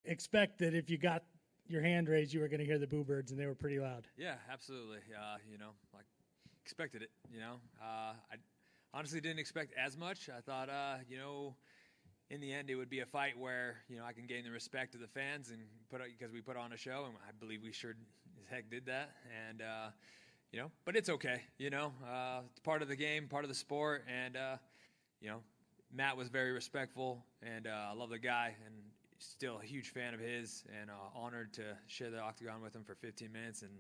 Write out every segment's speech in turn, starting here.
expect that if you got your hand raised, you were going to hear the boo birds, and they were pretty loud. Yeah, absolutely. Like expected it. I honestly didn't expect as much. I thought, in the end, it would be a fight where I can gain the respect of the fans and because we put on a show, and I believe we sure as heck did that. And but it's okay. It's part of the game, part of the sport, and Matt was very respectful, and I love the guy, and still a huge fan of his, and honored to share the octagon with him for 15 minutes and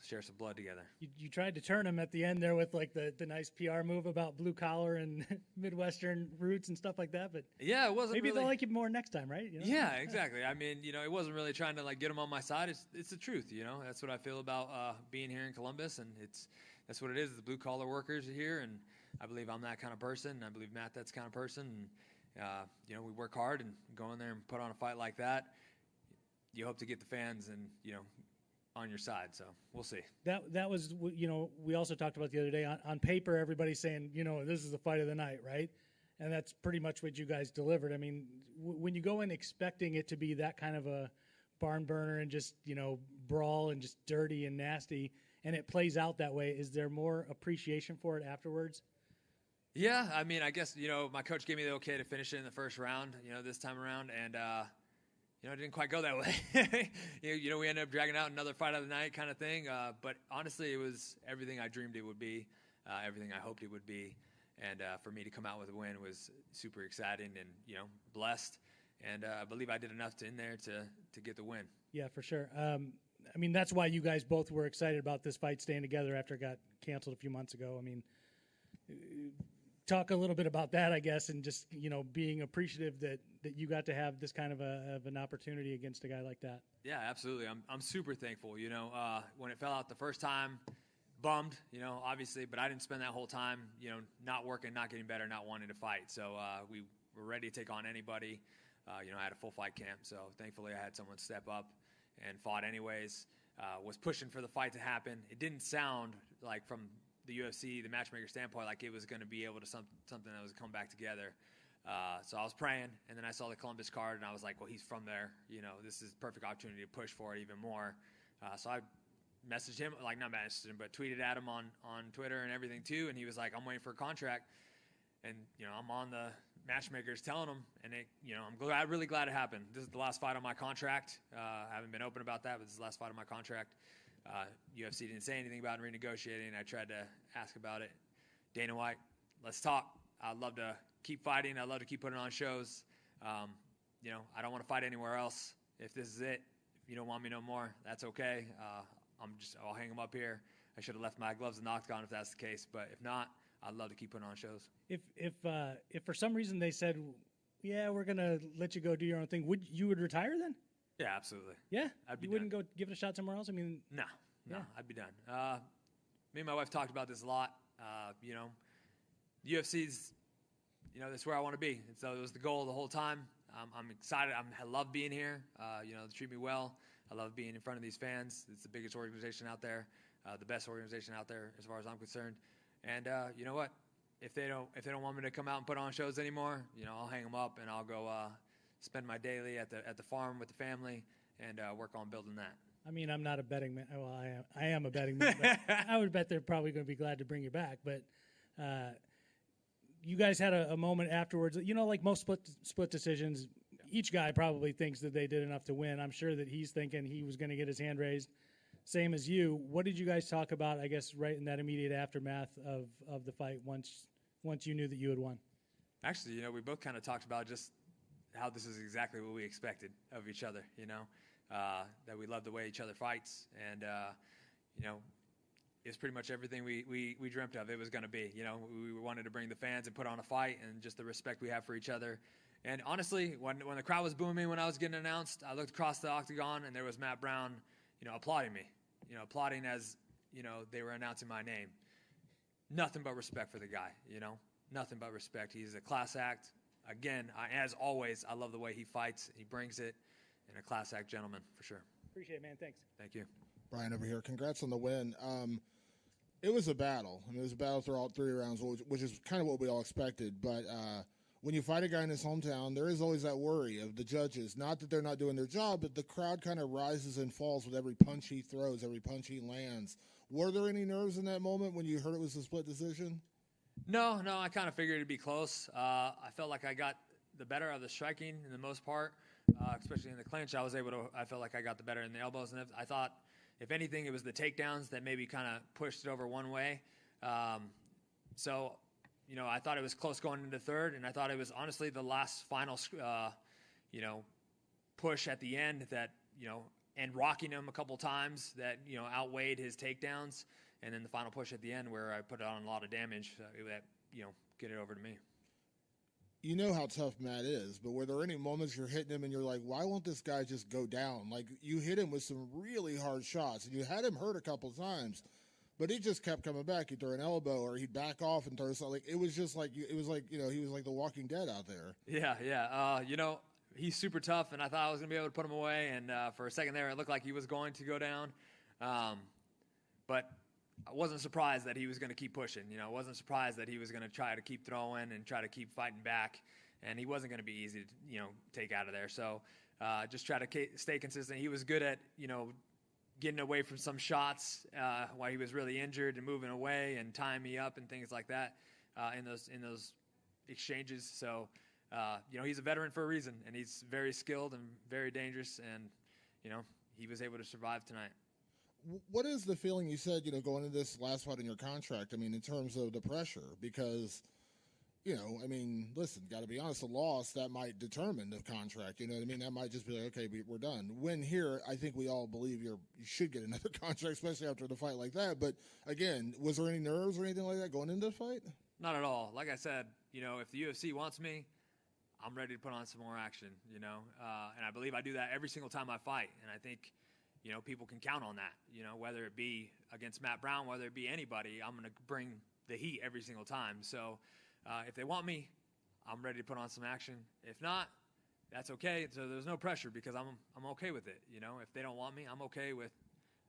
share some blood together. You tried to turn him at the end there with like the nice PR move about blue collar and Midwestern roots and stuff like that. But yeah, it wasn't. Maybe really... they'll like you more next time, right? Yeah, exactly. I mean, it wasn't really trying to like get him on my side. It's the truth. That's what I feel about being here in Columbus, and that's what it is. The blue collar workers are here, and I believe I'm that kind of person. And I believe Matt that's kind of person. And we work hard and go in there and put on a fight like that. You hope to get the fans and on your side, so we'll see. That was we also talked about the other day on paper. Everybody's saying this is the fight of the night, right? And that's pretty much what you guys delivered. I mean, when you go in expecting it to be that kind of a barn burner and just brawl and just dirty and nasty, and it plays out that way, is there more appreciation for it afterwards? Yeah, I mean, I guess my coach gave me the okay to finish it in the first round, this time around, and it didn't quite go that way. We ended up dragging out another fight of the night kind of thing. But honestly, it was everything I dreamed it would be, everything I hoped it would be. And for me to come out with a win was super exciting and, blessed. And I believe I did enough in there to get the win. Yeah, for sure. I mean, that's why you guys both were excited about this fight staying together after it got canceled a few months ago. I mean, talk a little bit about that, I guess, and just being appreciative that you got to have this kind of an opportunity against a guy like that. Yeah, absolutely. I'm super thankful. When it fell out the first time, bummed. Obviously, but I didn't spend that whole time not working, not getting better, not wanting to fight. So we were ready to take on anybody. I had a full fight camp, so thankfully I had someone step up and fought anyways. Was pushing for the fight to happen. It didn't sound like from the UFC, the matchmaker standpoint, like it was going to be able to something that was come back together. So I was praying, and then I saw the Columbus card, and I was like, well, he's from there. This is a perfect opportunity to push for it even more. So I messaged him, like not messaged him, but tweeted at him on Twitter and everything too, and he was like, I'm waiting for a contract. And, I'm on the matchmakers telling him, and I'm really glad it happened. This is the last fight on my contract. I haven't been open about that, but this is the last fight on my contract. UFC didn't say anything about renegotiating. I tried to ask about it. Dana White, let's talk. I'd love to keep fighting. I'd love to keep putting on shows. I don't want to fight anywhere else. If this is it, if you don't want me no more, that's okay. I'll hang them up here. I should have left my gloves in the octagon if that's the case. But if not, I'd love to keep putting on shows. If for some reason they said, yeah, we're gonna let you go do your own thing, would you retire then? Yeah, absolutely. Yeah, I'd be you wouldn't done. go give it a shot somewhere else. I mean, no, yeah. I'd be done. Me and my wife talked about this a lot. The UFC's, that's where I want to be. And so it was the goal the whole time. I'm excited. I love being here. They treat me well. I love being in front of these fans. It's the biggest organization out there, the best organization out there as far as I'm concerned. And you know what? If they don't want me to come out and put on shows anymore, I'll hang them up and I'll go spend my daily at the farm with the family and work on building that. I mean, I'm not a betting man. Well, I am a betting man. But I would bet they're probably going to be glad to bring you back. But you guys had a moment afterwards. Like most split decisions, each guy probably thinks that they did enough to win. I'm sure that he's thinking he was going to get his hand raised, same as you. What did you guys talk about, I guess, right in that immediate aftermath of the fight once you knew that you had won? Actually, we both kind of talked about just how this is exactly what we expected of each other, that we love the way each other fights. And, it's pretty much everything we dreamt of it was going to be. We wanted to bring the fans and put on a fight and just the respect we have for each other. And honestly, when the crowd was booming when I was getting announced, I looked across the octagon and there was Matt Brown, applauding me, applauding as, they were announcing my name. Nothing but respect for the guy, nothing but respect. He's a class act. Again, as always, I love the way he fights. He brings it, and a class act gentleman for sure. Appreciate it, man. Thanks. Thank you. Bryan over here. Congrats on the win. It was a battle. I mean, it was a battle throughout 3 rounds, which is kind of what we all expected. But when you fight a guy in his hometown, there is always that worry of the judges. Not that they're not doing their job, but the crowd kind of rises and falls with every punch he throws, every punch he lands. Were there any nerves in that moment when you heard it was a split decision? No, I kind of figured it'd be close. I felt like I got the better of the striking in the most part, especially in the clinch. I felt like I got the better in the elbows, and I thought, if anything, it was the takedowns that maybe kind of pushed it over one way. So, I thought it was close going into third, and I thought it was honestly the last final, push at the end that, and rocking him a couple times that, outweighed his takedowns. And then the final push at the end where I put on a lot of damage that, get it over to me. You know how tough Matt is, but were there any moments you're hitting him and you're like, why won't this guy just go down? Like, you hit him with some really hard shots, and you had him hurt a couple times, but he just kept coming back. He'd throw an elbow or he'd back off and throw something. Like, it was just like, he was like the Walking Dead out there. Yeah. He's super tough, and I thought I was going to be able to put him away, and for a second there, it looked like he was going to go down. But I wasn't surprised that he was going to keep pushing. I wasn't surprised that he was going to try to keep throwing and try to keep fighting back, and he wasn't going to be easy to, take out of there. So just try to stay consistent. He was good at, getting away from some shots while he was really injured and moving away and tying me up and things like that in those exchanges. So, he's a veteran for a reason, and he's very skilled and very dangerous, and, he was able to survive tonight. What is the feeling you said, going into this last fight in your contract? I mean, in terms of the pressure, because, listen, got to be honest, a loss that might determine the contract. You know what I mean? That might just be like, okay, we're done. Win here, I think we all believe you should get another contract, especially after the fight like that. But again, was there any nerves or anything like that going into the fight? Not at all. Like I said, if the UFC wants me, I'm ready to put on some more action, and I believe I do that every single time I fight. And I think, people can count on that, whether it be against Matt Brown, whether it be anybody, I'm going to bring the heat every single time. So if they want me, I'm ready to put on some action. If not, that's okay. So there's no pressure because I'm okay with it. If they don't want me, I'm okay with,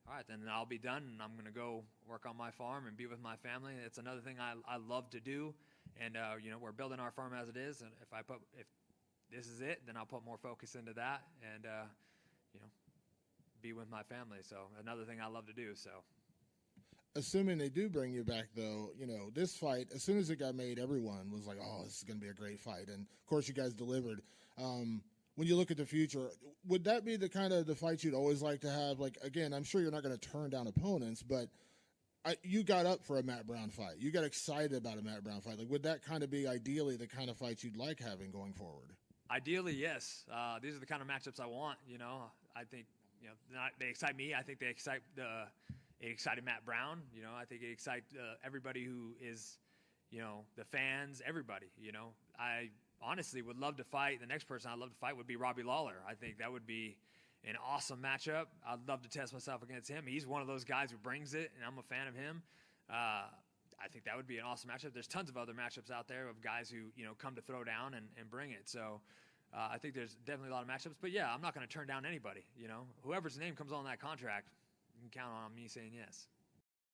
all right, then I'll be done and I'm going to go work on my farm and be with my family. It's another thing I love to do. And, we're building our farm as it is. And if this is it, then I'll put more focus into that and, be with my family. So another thing I love to do. So assuming they do bring you back, though, this fight, as soon as it got made, everyone was like, oh, this is going to be a great fight. And of course you guys delivered. When you look at the future, would that be the kind of the fight you'd always like to have? Like, again, I'm sure you're not going to turn down opponents, but you got up for a Matt Brown fight. You got excited about a Matt Brown fight. Like, would that kind of be ideally the kind of fights you'd like having going forward? Ideally, yes. These are the kind of matchups I want. I think, they excite me. I think they excite it excited Matt Brown. I think it excites everybody who is, the fans, everybody. I honestly would love to fight. The next person I'd love to fight would be Robbie Lawler. I think that would be an awesome matchup. I'd love to test myself against him. He's one of those guys who brings it, and I'm a fan of him. I think that would be an awesome matchup. There's tons of other matchups out there of guys who, come to throw down and bring it. So I think there's definitely a lot of matchups. But, yeah, I'm not going to turn down anybody. Whoever's name comes on that contract, you can count on me saying yes.